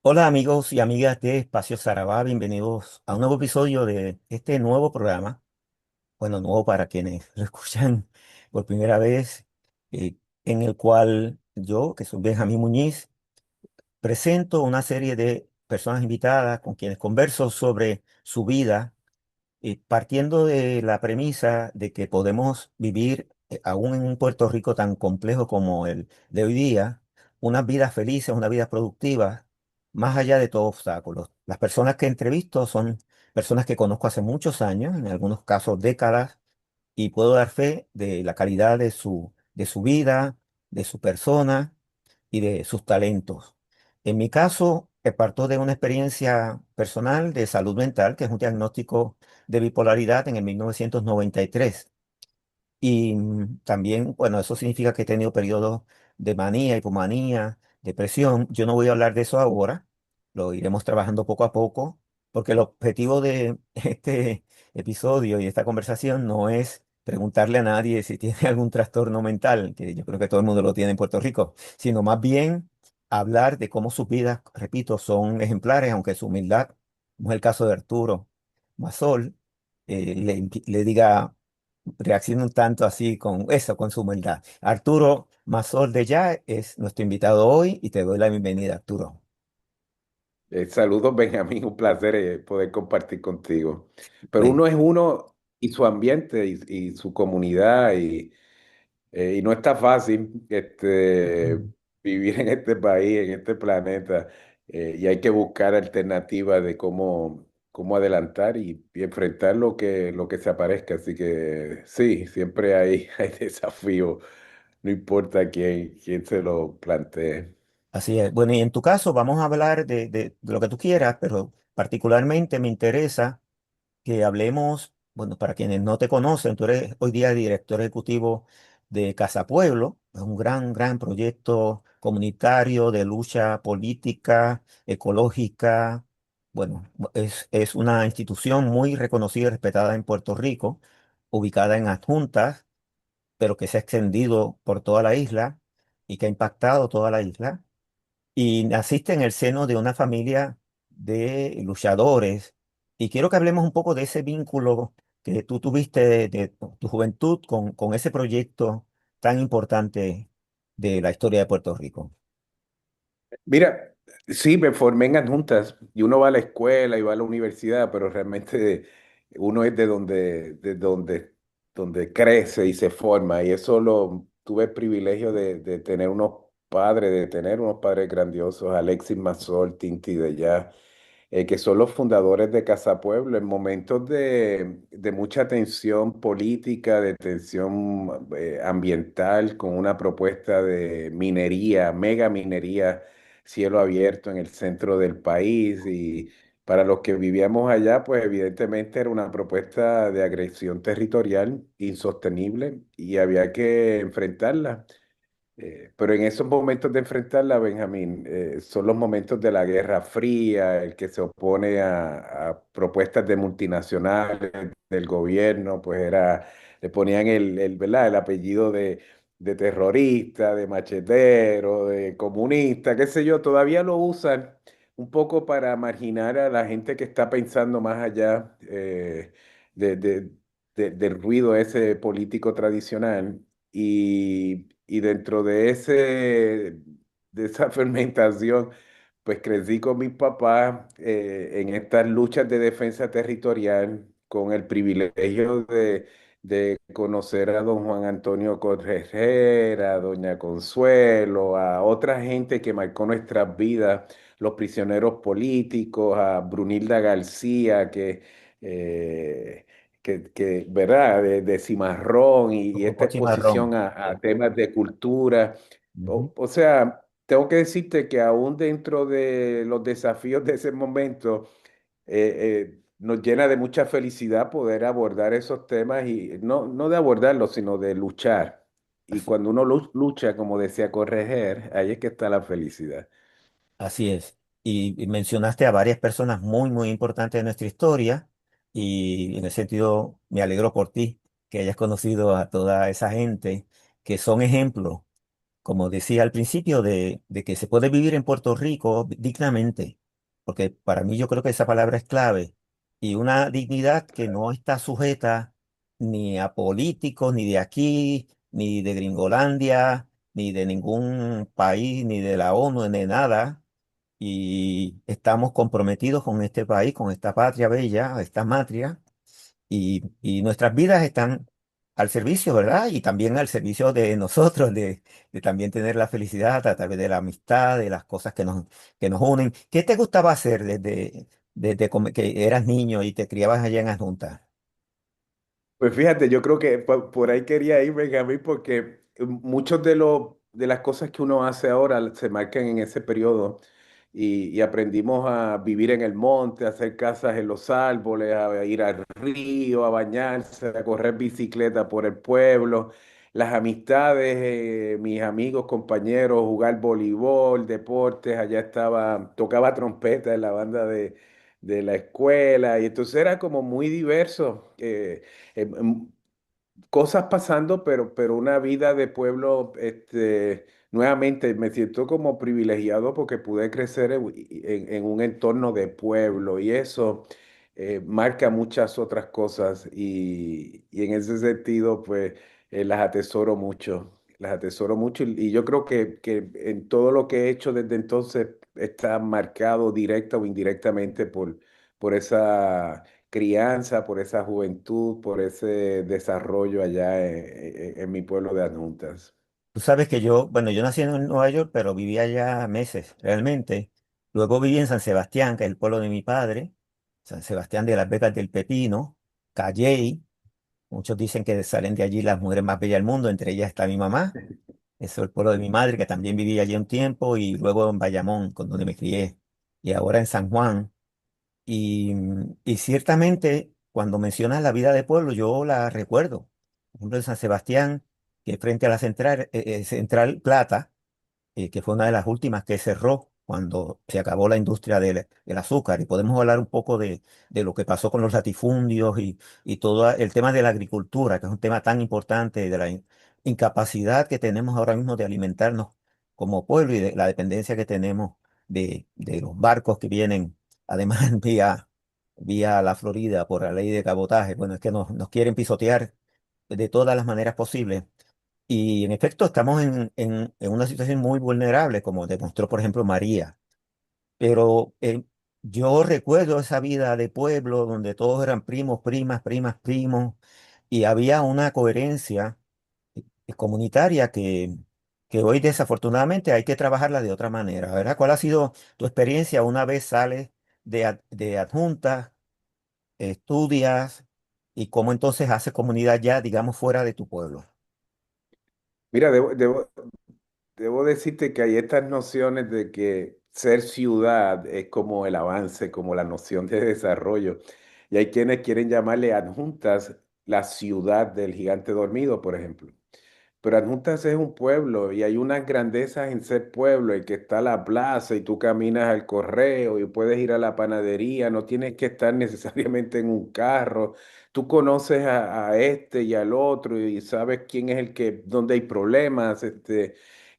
Hola amigos y amigas de Espacio Sarabá, bienvenidos a un nuevo episodio de este nuevo programa. Bueno, nuevo para quienes lo escuchan por primera vez, en el cual yo, que soy Benjamín Muñiz, presento una serie de personas invitadas con quienes converso sobre su vida, partiendo de la premisa de que podemos vivir, aún en un Puerto Rico tan complejo como el de hoy día, unas vidas felices, unas vidas productivas, más allá de todo obstáculo. Las personas que entrevisto son personas que conozco hace muchos años, en algunos casos décadas, y puedo dar fe de la calidad de su vida, de su persona y de sus talentos. En mi caso, parto de una experiencia personal de salud mental, que es un diagnóstico de bipolaridad en el 1993. Y también, bueno, eso significa que he tenido periodos de manía, hipomanía, depresión. Yo no voy a hablar de eso ahora, lo iremos trabajando poco a poco, porque el objetivo de este episodio y esta conversación no es preguntarle a nadie si tiene algún trastorno mental, que yo creo que todo el mundo lo tiene en Puerto Rico, sino más bien hablar de cómo sus vidas, repito, son ejemplares, aunque su humildad, como es el caso de Arturo Masol, le diga reacciona un tanto así con eso, con su humildad. Arturo Mazol de Ya es nuestro invitado hoy y te doy la bienvenida, Arturo. Saludos, Benjamín, un placer poder compartir contigo. Pero Bueno, uno es uno y su ambiente y su comunidad y no está fácil vivir en este país, en este planeta, y hay que buscar alternativas de cómo adelantar y enfrentar lo que se aparezca. Así que sí, siempre hay desafíos, no importa quién se lo plantee. así es. Bueno, y en tu caso vamos a hablar de lo que tú quieras, pero particularmente me interesa que hablemos, bueno, para quienes no te conocen, tú eres hoy día director ejecutivo de Casa Pueblo, es un gran proyecto comunitario de lucha política, ecológica. Bueno, es una institución muy reconocida y respetada en Puerto Rico, ubicada en Adjuntas, pero que se ha extendido por toda la isla y que ha impactado toda la isla. Y naciste en el seno de una familia de luchadores. Y quiero que hablemos un poco de ese vínculo que tú tuviste de tu juventud con ese proyecto tan importante de la historia de Puerto Rico. Mira, sí, me formé en adjuntas y uno va a la escuela y va a la universidad, pero realmente uno es donde crece y se forma. Y eso tuve el privilegio de tener unos padres grandiosos, Alexis Mazol, Tinti de Ya, que son los fundadores de Casa Pueblo en momentos de mucha tensión política, de tensión ambiental, con una propuesta de minería, mega minería, cielo abierto en el centro del país. Y para los que vivíamos allá, pues evidentemente era una propuesta de agresión territorial insostenible y había que enfrentarla. Pero en esos momentos de enfrentarla, Benjamín, son los momentos de la Guerra Fría, el que se opone a propuestas de multinacionales del gobierno, pues le ponían ¿verdad? El apellido de terrorista, de machetero, de comunista, qué sé yo, todavía lo usan un poco para marginar a la gente que está pensando más allá de, de- del ruido ese político tradicional. Y dentro de esa fermentación, pues crecí con mi papá en estas luchas de defensa territorial, con el privilegio de conocer a don Juan Antonio Correjera, a doña Consuelo, a otra gente que marcó nuestras vidas, los prisioneros políticos, a Brunilda García, eh, ¿verdad? De Cimarrón y esta Grupo exposición Cimarrón. a temas de cultura. Ujú. O sea, tengo que decirte que aún dentro de los desafíos de ese momento, nos llena de mucha felicidad poder abordar esos temas y no de abordarlos, sino de luchar. Y Así, cuando uno lucha, como decía Correger, ahí es que está la felicidad. así es. Y mencionaste a varias personas muy importantes de nuestra historia y en ese sentido me alegro por ti que hayas conocido a toda esa gente que son ejemplos como decía al principio, de que se puede vivir en Puerto Rico dignamente, porque para mí yo creo que esa palabra es clave, y una dignidad que no está sujeta ni a políticos, ni de aquí, ni de Gringolandia, ni de ningún país, ni de la ONU, ni de nada, y estamos comprometidos con este país, con esta patria bella, esta matria, y nuestras vidas están al servicio, ¿verdad? Y también al servicio de nosotros, de también tener la felicidad a través de la amistad, de las cosas que nos unen. ¿Qué te gustaba hacer desde que eras niño y te criabas allá en Adjunta? Pues fíjate, yo creo que por ahí quería ir, Benjamín, porque muchos de las cosas que uno hace ahora se marcan en ese periodo y aprendimos a vivir en el monte, a hacer casas en los árboles, a ir al río, a bañarse, a correr bicicleta por el pueblo, las amistades, mis amigos, compañeros, jugar voleibol, deportes, allá estaba, tocaba trompeta en la banda de la escuela y entonces era como muy diverso. Em, em, Cosas pasando, pero una vida de pueblo, nuevamente me siento como privilegiado porque pude crecer en un entorno de pueblo y eso marca muchas otras cosas y en ese sentido, pues las atesoro mucho y yo creo que en todo lo que he hecho desde entonces está marcado directa o indirectamente por esa crianza, por esa juventud, por ese desarrollo allá en mi pueblo de Adjuntas. Tú sabes que yo, bueno, yo nací en Nueva York, pero viví allá meses, realmente. Luego viví en San Sebastián, que es el pueblo de mi padre, San Sebastián de las Vegas del Pepino, Calley. Muchos dicen que salen de allí las mujeres más bellas del mundo, entre ellas está mi mamá. Eso es el pueblo de mi madre, que también vivía allí un tiempo, y luego en Bayamón, con donde me crié, y ahora en San Juan. Y ciertamente, cuando mencionas la vida de pueblo, yo la recuerdo. Por ejemplo, en San Sebastián, que frente a la Central Plata, que fue una de las últimas que cerró cuando se acabó la industria del azúcar. Y podemos hablar un poco de lo que pasó con los latifundios y todo el tema de la agricultura, que es un tema tan importante, de la incapacidad que tenemos ahora mismo de alimentarnos como pueblo y de la dependencia que tenemos de los barcos que vienen, además vía la Florida por la ley de cabotaje. Bueno, es que nos quieren pisotear de todas las maneras posibles. Y en efecto, estamos en una situación muy vulnerable, como demostró, por ejemplo, María. Pero yo recuerdo esa vida de pueblo donde todos eran primos, primas, primas, primos, y había una coherencia comunitaria que hoy desafortunadamente hay que trabajarla de otra manera, ¿verdad? ¿Cuál ha sido tu experiencia una vez sales de adjunta, estudias y cómo entonces haces comunidad ya, digamos, fuera de tu pueblo? Mira, debo decirte que hay estas nociones de que ser ciudad es como el avance, como la noción de desarrollo. Y hay quienes quieren llamarle adjuntas la ciudad del gigante dormido, por ejemplo. Pero Adjuntas es un pueblo y hay unas grandezas en ser pueblo, en que está la plaza y tú caminas al correo y puedes ir a la panadería, no tienes que estar necesariamente en un carro. Tú conoces a este y al otro y sabes quién es el que, dónde hay problemas.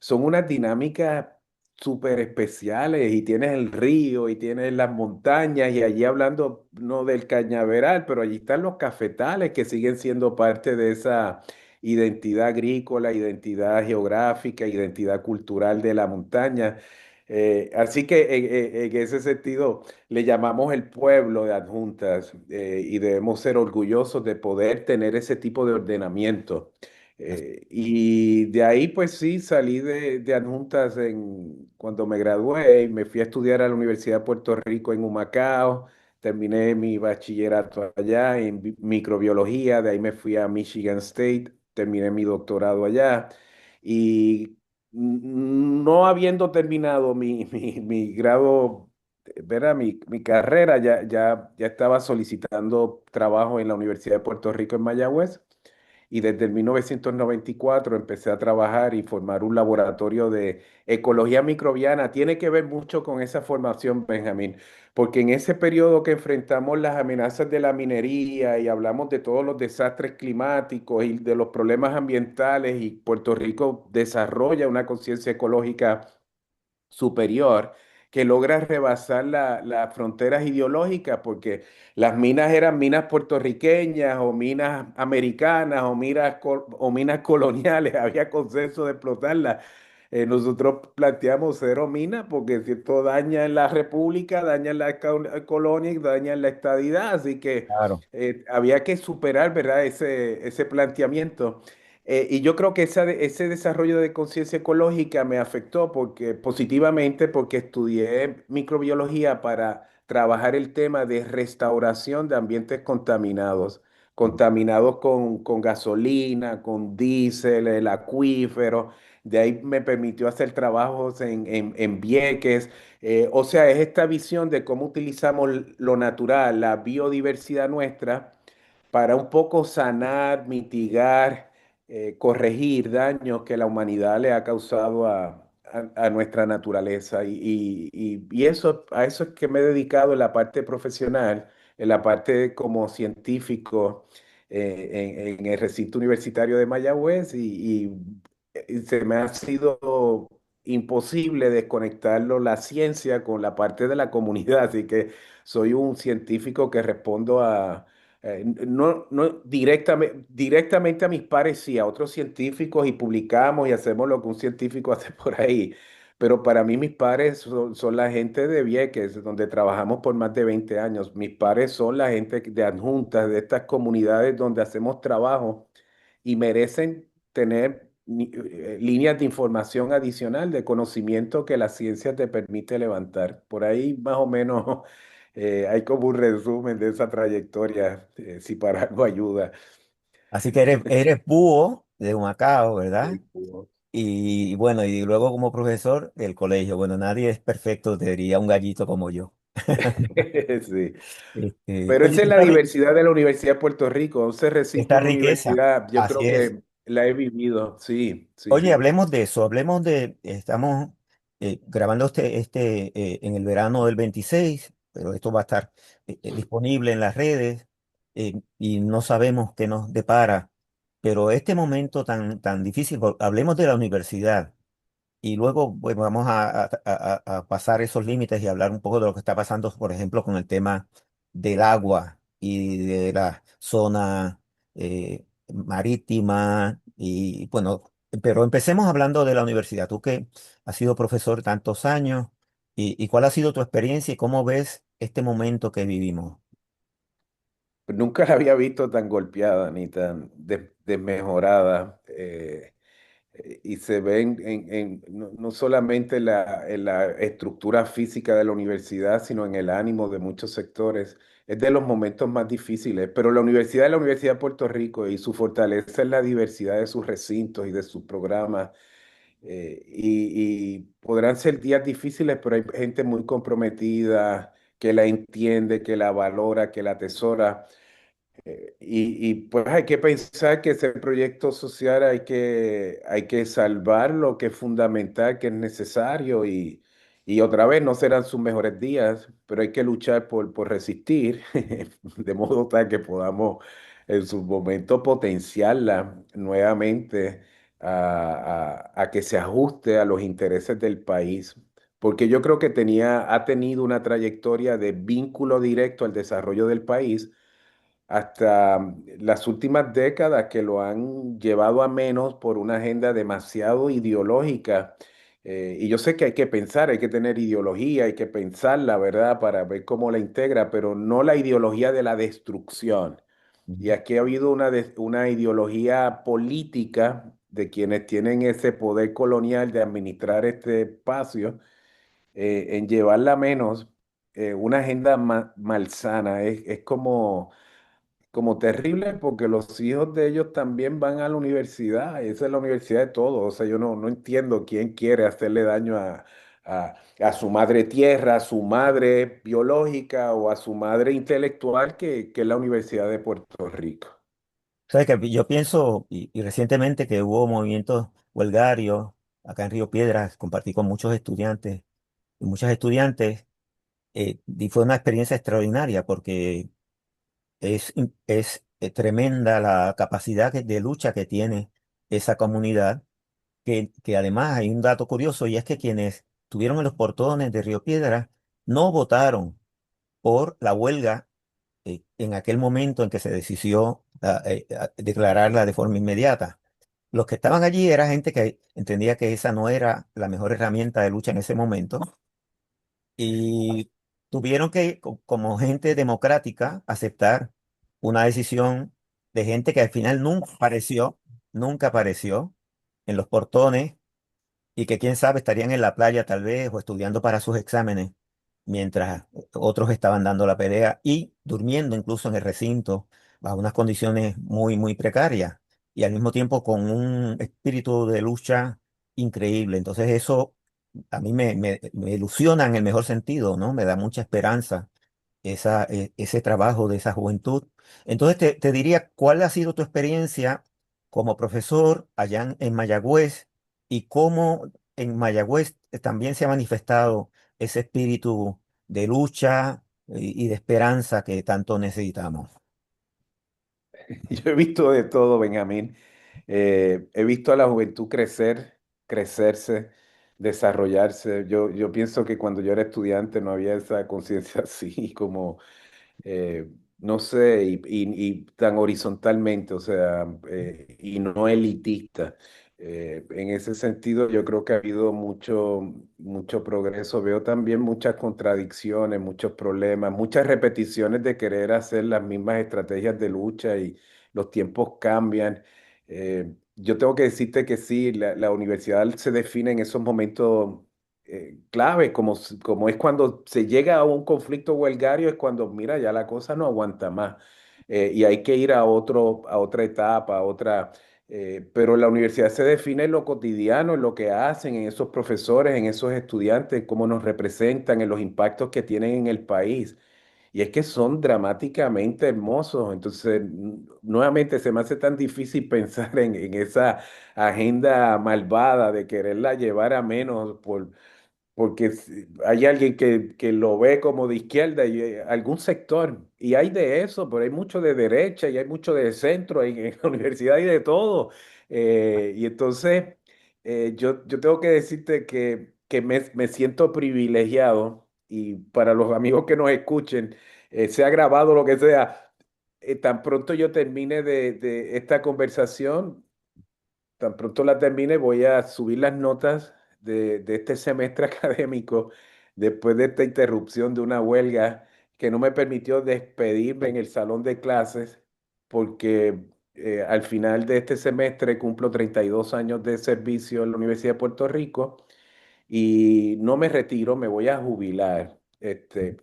Son unas dinámicas súper especiales y tienes el río y tienes las montañas y allí hablando no del cañaveral, pero allí están los cafetales que siguen siendo parte de esa identidad agrícola, identidad geográfica, identidad cultural de la montaña. Así que en ese sentido le llamamos el pueblo de Adjuntas y debemos ser orgullosos de poder tener ese tipo de ordenamiento. Y de ahí pues sí, salí de Adjuntas cuando me gradué y me fui a estudiar a la Universidad de Puerto Rico en Humacao. Terminé mi bachillerato allá en microbiología, de ahí me fui a Michigan State, terminé mi doctorado allá y no habiendo terminado mi grado, ¿verdad? Mi carrera, ya estaba solicitando trabajo en la Universidad de Puerto Rico en Mayagüez y desde el 1994 empecé a trabajar y formar un laboratorio de ecología microbiana. Tiene que ver mucho con esa formación, Benjamín, porque en ese periodo que enfrentamos las amenazas de la minería y hablamos de todos los desastres climáticos y de los problemas ambientales y Puerto Rico desarrolla una conciencia ecológica superior que logra rebasar las fronteras ideológicas, porque las minas eran minas puertorriqueñas o minas americanas o minas coloniales, había consenso de explotarlas. Nosotros planteamos cero minas porque si esto daña en la república, daña en la colonia y daña en la estadidad, así que Claro. había que superar, ¿verdad? Ese planteamiento. Y yo creo que ese desarrollo de conciencia ecológica me afectó positivamente porque estudié microbiología para trabajar el tema de restauración de ambientes contaminados, contaminados con gasolina, con diésel, el acuífero. De ahí me permitió hacer trabajos en Vieques. O sea, es esta visión de cómo utilizamos lo natural, la biodiversidad nuestra para un poco sanar, mitigar, corregir daños que la humanidad le ha causado a nuestra naturaleza. Y eso, a eso es que me he dedicado en la parte profesional, en la parte como científico en el recinto universitario de Mayagüez y se me ha sido imposible desconectarlo la ciencia con la parte de la comunidad, así que soy un científico que respondo no directamente a mis pares, sí, a otros científicos y publicamos y hacemos lo que un científico hace por ahí. Pero para mí mis pares son la gente de Vieques, donde trabajamos por más de 20 años. Mis pares son la gente de adjuntas, de estas comunidades donde hacemos trabajo y merecen tener líneas de información adicional, de conocimiento que la ciencia te permite levantar. Por ahí más o menos hay como un resumen de esa trayectoria, si para algo ayuda. Así que eres búho de Humacao, ¿verdad? Sí, Hugo. Y bueno, y luego como profesor del colegio. Bueno, nadie es perfecto, te diría un gallito como yo. Sí. Este, Pero oye, esa es tú la sabes, diversidad de la Universidad de Puerto Rico, 11 esta recintos de riqueza, universidad, yo así creo es. que la he vivido, sí, sí, Oye, sí. hablemos de eso, hablemos de, estamos grabando en el verano del 26, pero esto va a estar disponible en las redes y no sabemos qué nos depara. Pero este momento tan difícil, hablemos de la universidad. Y luego pues, vamos a pasar esos límites y hablar un poco de lo que está pasando, por ejemplo, con el tema del agua y de la zona marítima. Y bueno, pero empecemos hablando de la universidad. Tú que has sido profesor tantos años, y cuál ha sido tu experiencia y cómo ves este momento que vivimos. Nunca la había visto tan golpeada ni tan desmejorada. Y se ven no solamente en la estructura física de la universidad, sino en el ánimo de muchos sectores. Es de los momentos más difíciles, pero la universidad es la Universidad de Puerto Rico y su fortaleza es la diversidad de sus recintos y de sus programas. Y podrán ser días difíciles, pero hay gente muy comprometida que la entiende, que la valora, que la atesora. Pues hay que pensar que ese proyecto social hay que salvar lo que es fundamental, que es necesario y otra vez no serán sus mejores días, pero hay que luchar por resistir, de modo tal que podamos en su momento potenciarla nuevamente a que se ajuste a los intereses del país. Porque yo creo que ha tenido una trayectoria de vínculo directo al desarrollo del país hasta las últimas décadas que lo han llevado a menos por una agenda demasiado ideológica. Y yo sé que hay que pensar, hay que tener ideología, hay que pensarla, ¿verdad? Para ver cómo la integra, pero no la ideología de la destrucción. Y aquí ha habido una ideología política de quienes tienen ese poder colonial de administrar este espacio, en llevarla a menos, una agenda malsana. Es como terrible porque los hijos de ellos también van a la universidad, y esa es la universidad de todos. O sea, yo no entiendo quién quiere hacerle daño a su madre tierra, a su madre biológica o a su madre intelectual, que es la Universidad de Puerto Rico. Sabes que yo pienso, y recientemente que hubo movimientos huelgarios acá en Río Piedras, compartí con muchos estudiantes y muchas estudiantes, y fue una experiencia extraordinaria porque es tremenda la capacidad de lucha que tiene esa comunidad, que además hay un dato curioso y es que quienes estuvieron en los portones de Río Piedras no votaron por la huelga en aquel momento en que se decidió declararla de forma inmediata. Los que estaban allí era gente que entendía que esa no era la mejor herramienta de lucha en ese momento y tuvieron que, como gente democrática, aceptar una decisión de gente que al final nunca apareció en los portones y que quién sabe estarían en la playa tal vez o estudiando para sus exámenes mientras otros estaban dando la pelea y durmiendo incluso en el recinto bajo unas condiciones muy precarias y al mismo tiempo con un espíritu de lucha increíble. Entonces eso a mí me ilusiona en el mejor sentido, ¿no? Me da mucha esperanza ese trabajo de esa juventud. Entonces te diría, ¿cuál ha sido tu experiencia como profesor allá en Mayagüez y cómo en Mayagüez también se ha manifestado ese espíritu de lucha y de esperanza que tanto necesitamos? Yo he visto de todo, Benjamín. He visto a la juventud crecer, crecerse, desarrollarse. Yo pienso que cuando yo era estudiante no había esa conciencia así como no sé, y tan horizontalmente, o sea, y no elitista. En ese sentido, yo creo que ha habido mucho progreso. Veo también muchas contradicciones, muchos problemas, muchas repeticiones de querer hacer las mismas estrategias de lucha y los tiempos cambian. Yo tengo que decirte que sí, la universidad se define en esos momentos clave, como es cuando se llega a un conflicto huelgario, es cuando, mira, ya la cosa no aguanta más y hay que ir a otra etapa, a otra. Pero la universidad se define en lo cotidiano, en lo que hacen, en esos profesores, en esos estudiantes, cómo nos representan, en los impactos que tienen en el país. Y es que son dramáticamente hermosos. Entonces, nuevamente se me hace tan difícil pensar en esa agenda malvada de quererla llevar a menos porque hay alguien que lo ve como de izquierda y algún sector, y hay de eso, pero hay mucho de derecha y hay mucho de centro, en la universidad hay de todo. Y entonces yo tengo que decirte que me siento privilegiado y para los amigos que nos escuchen, sea grabado lo que sea, tan pronto yo termine de esta conversación. Tan pronto la termine, voy a subir las notas de este semestre académico después de esta interrupción de una huelga que no me permitió despedirme en el salón de clases porque al final de este semestre cumplo 32 años de servicio en la Universidad de Puerto Rico y no me retiro, me voy a jubilar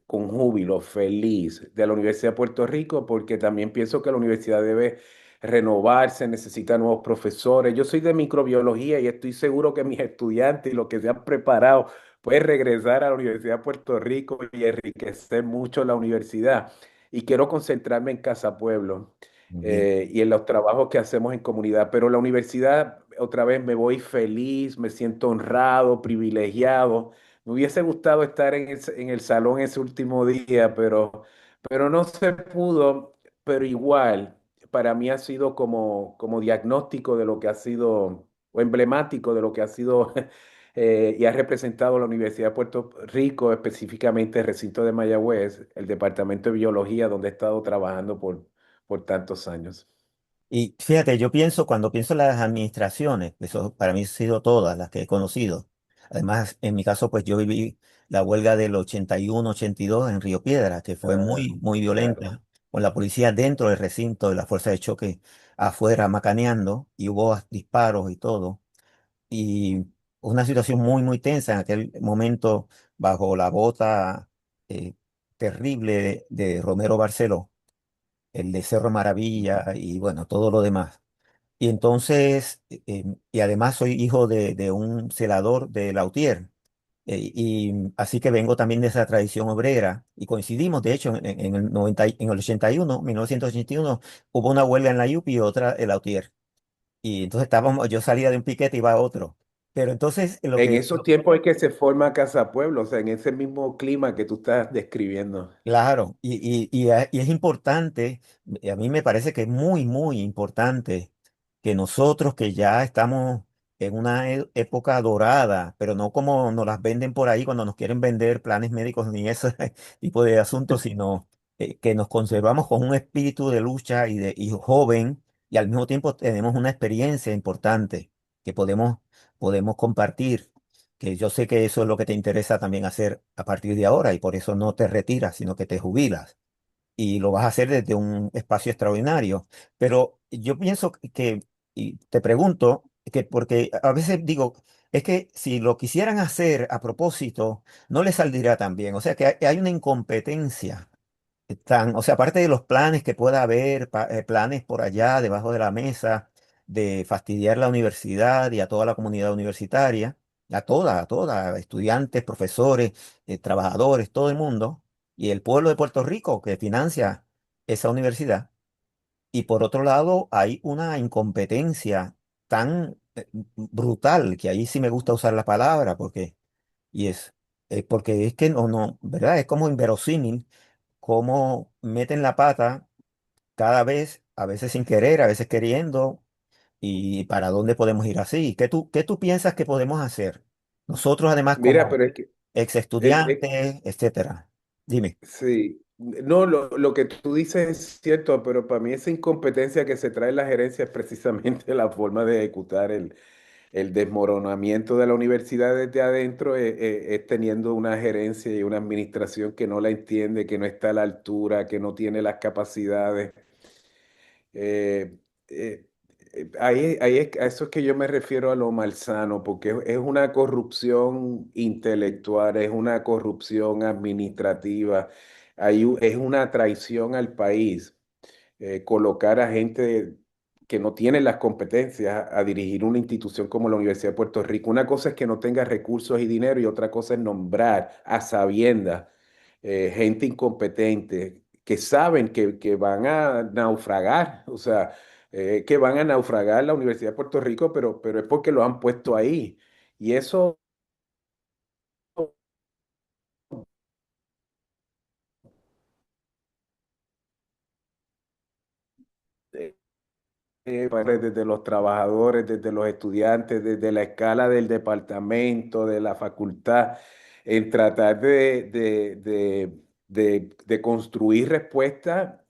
con júbilo, feliz de la Universidad de Puerto Rico, porque también pienso que la universidad debe renovarse, necesita nuevos profesores. Yo soy de microbiología y estoy seguro que mis estudiantes y los que se han preparado pueden regresar a la Universidad de Puerto Rico y enriquecer mucho la universidad. Y quiero concentrarme en Casa Pueblo Muy bien. y en los trabajos que hacemos en comunidad. Pero la universidad, otra vez me voy feliz, me siento honrado, privilegiado. Me hubiese gustado estar en el salón ese último día, pero no se pudo. Pero igual, para mí ha sido como diagnóstico de lo que ha sido, o emblemático de lo que ha sido y ha representado la Universidad de Puerto Rico, específicamente el recinto de Mayagüez, el Departamento de Biología, donde he estado trabajando por tantos años. Y fíjate, yo pienso, cuando pienso en las administraciones, eso para mí han sido todas las que he conocido. Además, en mi caso, pues yo viví la huelga del 81, 82 en Río Piedra, que fue Ah, muy claro. violenta, con la policía dentro del recinto y la fuerza de choque afuera macaneando, y hubo disparos y todo. Y una situación muy tensa en aquel momento bajo la bota eh, terrible de Romero Barceló, el de Cerro Maravilla y bueno, todo lo demás. Y entonces, y además soy hijo de un celador de Lautier. Y así que vengo también de esa tradición obrera y coincidimos, de hecho, en el 90, en el 81, 1981, hubo una huelga en la UPI y otra en la UTIER. Y entonces estábamos, yo salía de un piquete y iba a otro. Pero entonces lo En que, esos tiempos es que se forma Casa Pueblo, o sea, en ese mismo clima que tú estás describiendo. claro, y es importante, a mí me parece que es muy, muy importante que nosotros que ya estamos en una época dorada, pero no como nos las venden por ahí cuando nos quieren vender planes médicos ni ese tipo de asuntos, sino que nos conservamos con un espíritu de lucha y joven y al mismo tiempo tenemos una experiencia importante que podemos compartir, que yo sé que eso es lo que te interesa también hacer a partir de ahora y por eso no te retiras, sino que te jubilas y lo vas a hacer desde un espacio extraordinario. Pero yo pienso y te pregunto, que porque a veces digo, es que si lo quisieran hacer a propósito, no les saldría tan bien. O sea que hay una incompetencia o sea, aparte de los planes que pueda haber, planes por allá debajo de la mesa de fastidiar la universidad y a toda la comunidad universitaria, a toda, estudiantes, profesores, trabajadores, todo el mundo, y el pueblo de Puerto Rico que financia esa universidad. Y por otro lado, hay una incompetencia tan brutal, que ahí sí me gusta usar la palabra, y es, porque es que no, ¿verdad? Es como inverosímil cómo meten la pata cada vez, a veces sin querer, a veces queriendo, y para dónde podemos ir así. ¿Qué tú piensas que podemos hacer? Nosotros, además, Mira, como pero es que ex es, estudiantes, etcétera. Dime. sí, no, lo que tú dices es cierto, pero para mí esa incompetencia que se trae en la gerencia es precisamente la forma de ejecutar el desmoronamiento de la universidad desde adentro, es teniendo una gerencia y una administración que no la entiende, que no está a la altura, que no tiene las capacidades. Eh, eh, a eso es que yo me refiero a lo malsano, porque es una corrupción intelectual, es una corrupción administrativa, es una traición al país colocar a gente que no tiene las competencias a dirigir una institución como la Universidad de Puerto Rico. Una cosa es que no tenga recursos y dinero y otra cosa es nombrar a sabiendas gente incompetente que saben que van a naufragar, o sea, que van a naufragar la Universidad de Puerto Rico, pero es porque lo han puesto ahí. Y eso eh, desde los trabajadores, desde los estudiantes, desde la escala del departamento, de la facultad, en tratar de construir respuestas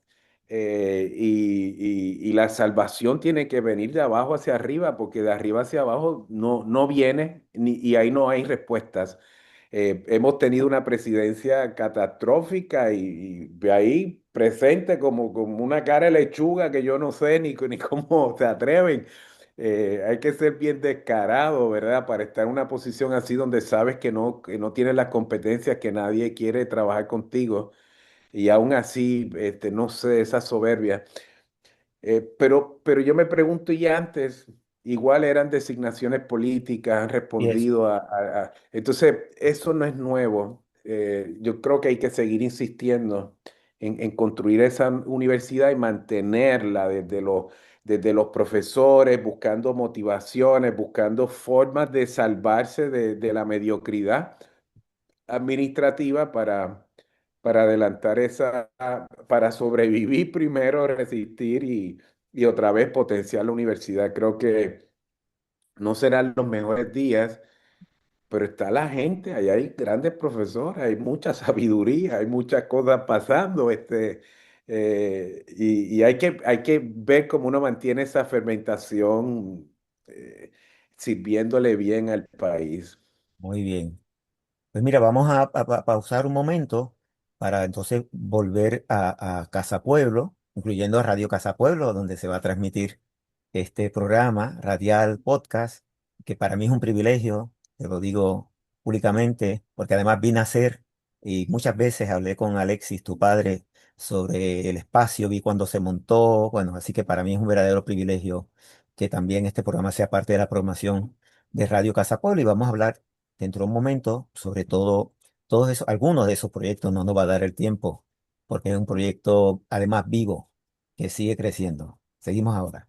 y la salvación tiene que venir de abajo hacia arriba, porque de arriba hacia abajo no viene y ahí no hay respuestas. Hemos tenido una presidencia catastrófica y de ahí presente como una cara de lechuga que yo no sé ni cómo se atreven. Hay que ser bien descarado, ¿verdad? Para estar en una posición así donde sabes que no tienes las competencias, que nadie quiere trabajar contigo y aún así, no sé, esa soberbia. Pero yo me pregunto, y antes, igual eran designaciones políticas, han Y es respondido Entonces, eso no es nuevo. Yo creo que hay que seguir insistiendo en construir esa universidad y mantenerla desde los profesores, buscando motivaciones, buscando formas de salvarse de la mediocridad administrativa para adelantar para sobrevivir primero, resistir y otra vez potenciar la universidad. Creo que no serán los mejores días, pero está la gente, ahí hay grandes profesores, hay mucha sabiduría, hay muchas cosas pasando, y hay que ver cómo uno mantiene esa fermentación sirviéndole bien al país. muy bien. Pues mira, vamos a pausar un momento para entonces volver a Casa Pueblo, incluyendo a Radio Casa Pueblo, donde se va a transmitir este programa radial podcast, que para mí es un privilegio, te lo digo públicamente, porque además vine a ser, y muchas veces hablé con Alexis, tu padre, sobre el espacio, vi cuando se montó, bueno, así que para mí es un verdadero privilegio que también este programa sea parte de la programación de Radio Casa Pueblo y vamos a hablar dentro de un momento, sobre todo, todos esos, algunos de esos proyectos no nos va a dar el tiempo, porque es un proyecto además vivo, que sigue creciendo. Seguimos ahora.